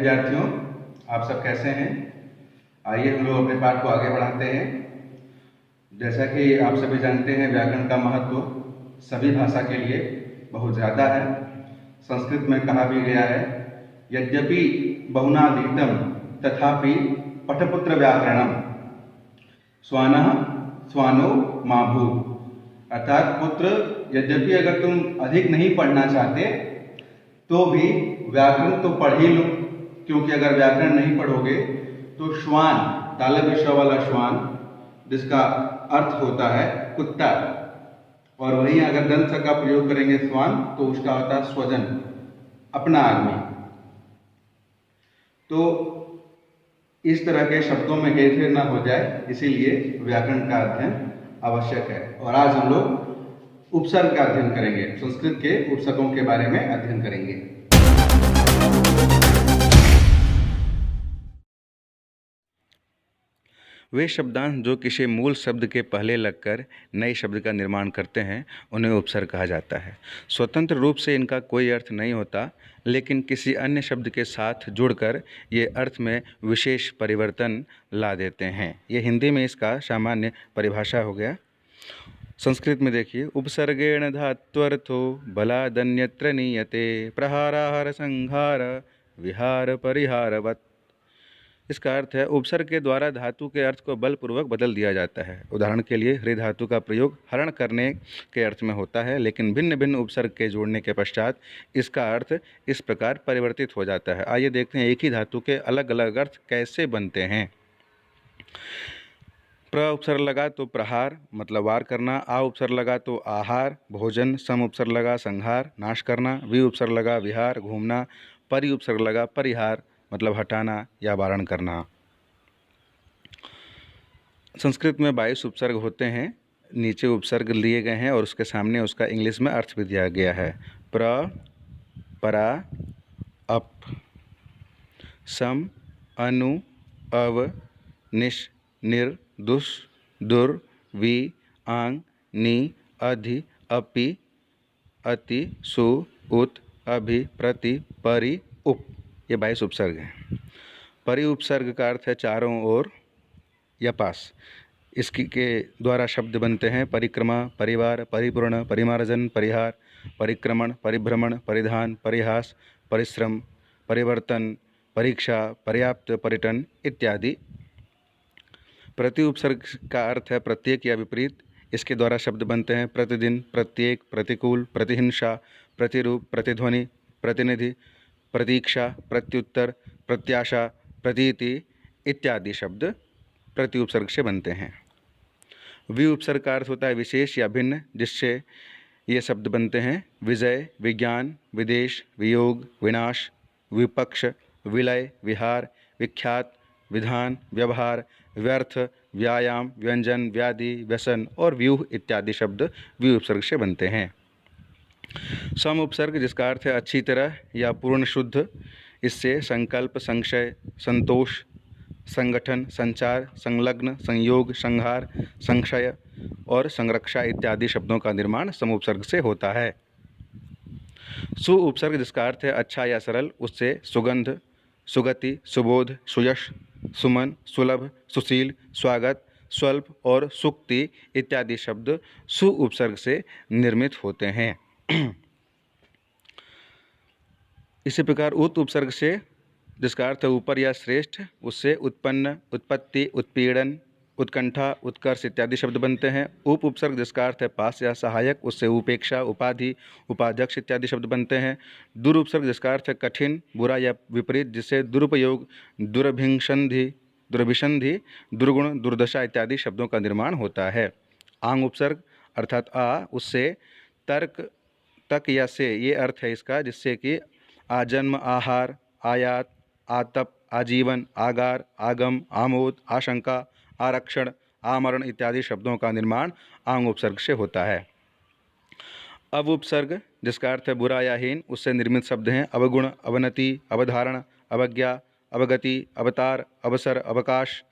विद्यार्थियों, आप सब कैसे हैं? आइए हम लोग अपने पाठ को आगे बढ़ाते हैं। जैसा कि आप सभी जानते हैं, व्याकरण का महत्व सभी भाषा के लिए बहुत ज़्यादा है। संस्कृत में कहा भी गया है, यद्यपि बहुनादीतम तथापि पठपुत्र व्याकरणम स्वानः स्वानो माभू। अर्थात पुत्र, यद्यपि अगर तुम अधिक नहीं पढ़ना चाहते तो भी व्याकरण तो पढ़ ही लो, क्योंकि अगर व्याकरण नहीं पढ़ोगे तो श्वान, तालब विषय वाला श्वान, जिसका अर्थ होता है कुत्ता, और वहीं अगर दंत का प्रयोग करेंगे स्वान, तो उसका होता है स्वजन, अपना आदमी। तो इस तरह के शब्दों में हेरफेर ना हो जाए, इसीलिए व्याकरण का अध्ययन आवश्यक है। और आज हम लोग उपसर्ग का अध्ययन करेंगे, संस्कृत के उपसर्गों के बारे में अध्ययन करेंगे। वे शब्दांश जो किसी मूल शब्द के पहले लगकर नए शब्द का निर्माण करते हैं, उन्हें उपसर्ग कहा जाता है। स्वतंत्र रूप से इनका कोई अर्थ नहीं होता, लेकिन किसी अन्य शब्द के साथ जुड़कर ये अर्थ में विशेष परिवर्तन ला देते हैं। ये हिंदी में इसका सामान्य परिभाषा हो गया। संस्कृत में देखिए, उपसर्गेण धात्वर्थो बलादन्यत्र नीयते प्रहाराहार संहार विहार परिहारवत्। इसका अर्थ है, उपसर्ग के द्वारा धातु के अर्थ को बलपूर्वक बदल दिया जाता है। उदाहरण के लिए, हृ धातु का प्रयोग हरण करने के अर्थ में होता है, लेकिन भिन्न भिन्न उपसर्ग के जोड़ने के पश्चात इसका अर्थ इस प्रकार परिवर्तित हो जाता है। आइए देखते हैं एक ही धातु के अलग अलग अर्थ कैसे बनते हैं। प्र उपसर्ग लगा तो प्रहार, मतलब वार करना। आ उपसर्ग लगा तो आहार, भोजन। सम उपसर्ग लगा संहार, नाश करना। वि उपसर्ग लगा विहार, घूमना। परि उपसर्ग लगा परिहार, मतलब हटाना या वारण करना। संस्कृत में 22 उपसर्ग होते हैं। नीचे उपसर्ग लिए गए हैं और उसके सामने उसका इंग्लिश में अर्थ भी दिया गया है। प्र, परा, अप, सम, अनु, अव, निश, निर, दुस, दुर, वि, आंग, नि, अधि, अपि, अति, सु, उत, अभि, प्रति, परि, उप। ये 22 उपसर्ग हैं। परि उपसर्ग का अर्थ है चारों ओर या पास। इसकी के द्वारा शब्द बनते हैं परिक्रमा, परिवार, परिपूर्ण, परिमार्जन, परिहार, परिक्रमण, परिभ्रमण, परिधान, परिहास, परिश्रम, परिवर्तन, परीक्षा, पर्याप्त, पर्यटन इत्यादि। प्रति उपसर्ग का अर्थ है प्रत्येक या विपरीत। इसके द्वारा शब्द बनते हैं प्रतिदिन, प्रत्येक, प्रतिकूल, प्रतिहिंसा, प्रतिरूप, प्रतिध्वनि, प्रतिनिधि, प्रतीक्षा, प्रत्युत्तर, प्रत्याशा, प्रतीति इत्यादि शब्द प्रति उपसर्ग से बनते हैं। वि उपसर्ग का अर्थ होता है विशेष या भिन्न, जिससे ये शब्द बनते हैं विजय, विज्ञान, विदेश, वियोग, विनाश, विपक्ष, विलय, विहार, विख्यात, विधान, व्यवहार, व्यर्थ, व्यायाम, व्यंजन, व्याधि, व्यसन और व्यूह इत्यादि शब्द वि उपसर्ग से बनते हैं। सम उपसर्ग, जिसका अर्थ है अच्छी तरह या पूर्ण शुद्ध। इससे संकल्प, संशय, संतोष, संगठन, संचार, संलग्न, संयोग, संहार, संशय और संरक्षा इत्यादि शब्दों का निर्माण सम उपसर्ग से होता है। सु उपसर्ग, जिसका अर्थ है अच्छा या सरल। उससे सुगंध, सुगति, सुबोध, सुयश, सुमन, सुलभ, सुशील, स्वागत, स्वल्प और सुक्ति इत्यादि शब्द सु उपसर्ग से निर्मित होते हैं। इसी प्रकार उत उपसर्ग से, जिसका अर्थ है ऊपर या श्रेष्ठ, उससे उत्पन्न, उत्पत्ति, उत्पीड़न, उत्कंठा, उत्कर्ष इत्यादि शब्द बनते हैं। उप उपसर्ग, जिसका अर्थ है पास या सहायक, उससे उपेक्षा, उपाधि, उपाध्यक्ष इत्यादि शब्द बनते हैं। दुर उपसर्ग, जिसका अर्थ है कठिन, बुरा या विपरीत, जिससे दुरुपयोग, दुर्भिसंधि, दुर्गुण, दुर्दशा इत्यादि शब्दों का निर्माण होता है। आंग उपसर्ग अर्थात आ, उससे तर्क, तक या से ये अर्थ है इसका, जिससे कि आजन्म, आहार, आयात, आतप, आजीवन, आगार, आगम, आमोद, आशंका, आरक्षण, आमरण इत्यादि शब्दों का निर्माण आंग उपसर्ग से होता है। अव उपसर्ग, जिसका अर्थ है बुरा या हीन, उससे निर्मित शब्द हैं अवगुण, अवनति, अवधारण, अवज्ञा, अवगति, अवतार, अवसर, अवकाश,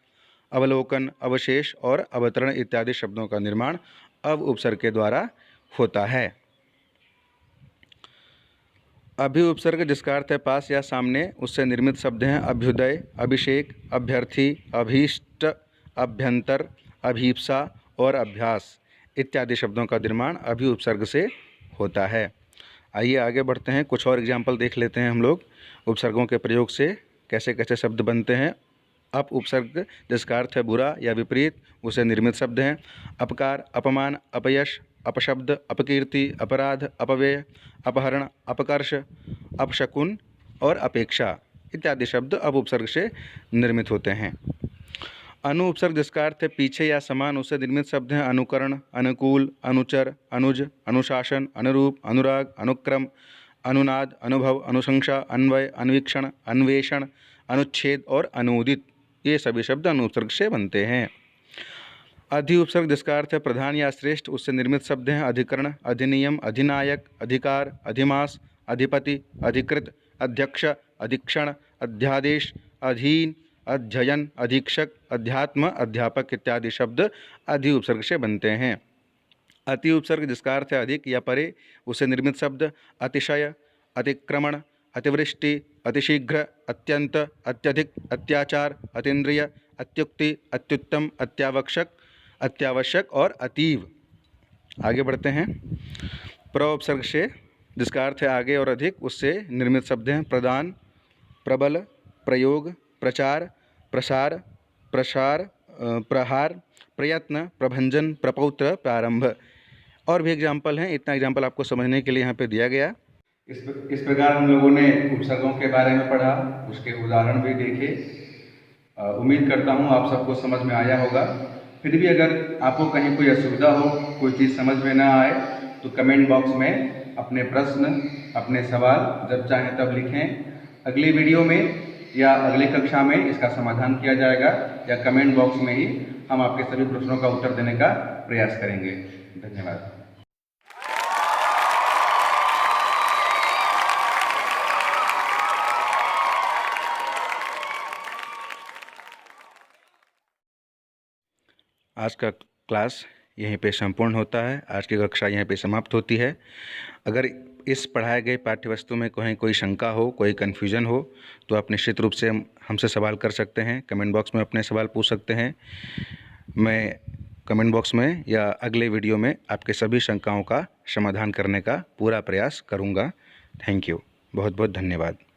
अवलोकन, अवशेष और अवतरण इत्यादि शब्दों का निर्माण अव उपसर्ग के द्वारा होता है। अभि उपसर्ग जिसका अर्थ है पास या सामने, उससे निर्मित शब्द हैं अभ्युदय, अभिषेक, अभ्यर्थी, अभीष्ट, अभ्यंतर, अभीप्सा और अभ्यास इत्यादि शब्दों का निर्माण अभि उपसर्ग से होता है। आइए आगे बढ़ते हैं, कुछ और एग्जाम्पल देख लेते हैं हम लोग उपसर्गों के प्रयोग से कैसे कैसे शब्द बनते हैं। अप उपसर्ग जिसका अर्थ है बुरा या विपरीत, उसे निर्मित शब्द हैं अपकार, अपमान, अपयश, अपशब्द, अपकीर्ति, अपराध, अपव्यय, अपहरण, अपकर्ष, अपशकुन और अपेक्षा इत्यादि शब्द अप उपसर्ग से निर्मित होते हैं। अनु उपसर्ग जिसका अर्थ है पीछे या समान, उससे निर्मित शब्द हैं अनुकरण, अनुकूल, अनुचर, अनुज, अनुशासन, अनुरूप, अनुराग, अनुक्रम, अनुनाद, अनुभव, अनुशंसा, अन्वय, अन्वीक्षण, अन्वेषण, अनुच्छेद और अनुदित ये सभी शब्द अनु उपसर्ग से बनते हैं। अधि उपसर्ग जिसका अर्थ है प्रधान या श्रेष्ठ, उससे निर्मित शब्द हैं अधिकरण, अधिनियम, अधिनायक, अधिकार, अधिमास, अधिपति, अधिकृत, अध्यक्ष, अधीक्षण, अध्यादेश, अधीन, अध्ययन, अधीक्षक, अध्यात्म, अध्यापक इत्यादि शब्द अधि उपसर्ग से बनते हैं। अति उपसर्ग जिसका अर्थ है अधिक या परे, उससे निर्मित शब्द अतिशय, अतिक्रमण, अतिवृष्टि, अतिशीघ्र, अत्यंत, अत्यधिक, अत्याचार, अतीन्द्रिय, अत्युक्ति, अत्युत्तम, अत्यावश्यक और अतीव। आगे बढ़ते हैं। प्र उपसर्ग से जिसका अर्थ है आगे और अधिक, उससे निर्मित शब्द हैं प्रदान, प्रबल, प्रयोग, प्रचार, प्रसार, प्रहार, प्रयत्न, प्रभंजन, प्रपौत्र, प्रारंभ और भी एग्जाम्पल हैं। इतना एग्जाम्पल आपको समझने के लिए यहाँ पे दिया गया। इस प्रकार हम लोगों ने उपसर्गों के बारे में पढ़ा, उसके उदाहरण भी देखे। उम्मीद करता हूँ आप सबको समझ में आया होगा। फिर भी अगर आपको कहीं कोई असुविधा हो, कोई चीज़ समझ में ना आए, तो कमेंट बॉक्स में अपने प्रश्न, अपने सवाल जब चाहें तब लिखें। अगली वीडियो में या अगली कक्षा में इसका समाधान किया जाएगा या कमेंट बॉक्स में ही हम आपके सभी प्रश्नों का उत्तर देने का प्रयास करेंगे। धन्यवाद। आज का क्लास यहीं पे संपूर्ण होता है। आज की कक्षा यहीं पे समाप्त होती है। अगर इस पढ़ाए गए पाठ्यवस्तु में कहीं कोई शंका हो, कोई कन्फ्यूजन हो, तो आप निश्चित रूप से हमसे सवाल कर सकते हैं। कमेंट बॉक्स में अपने सवाल पूछ सकते हैं। मैं कमेंट बॉक्स में या अगले वीडियो में आपके सभी शंकाओं का समाधान करने का पूरा प्रयास करूँगा। थैंक यू, बहुत बहुत धन्यवाद।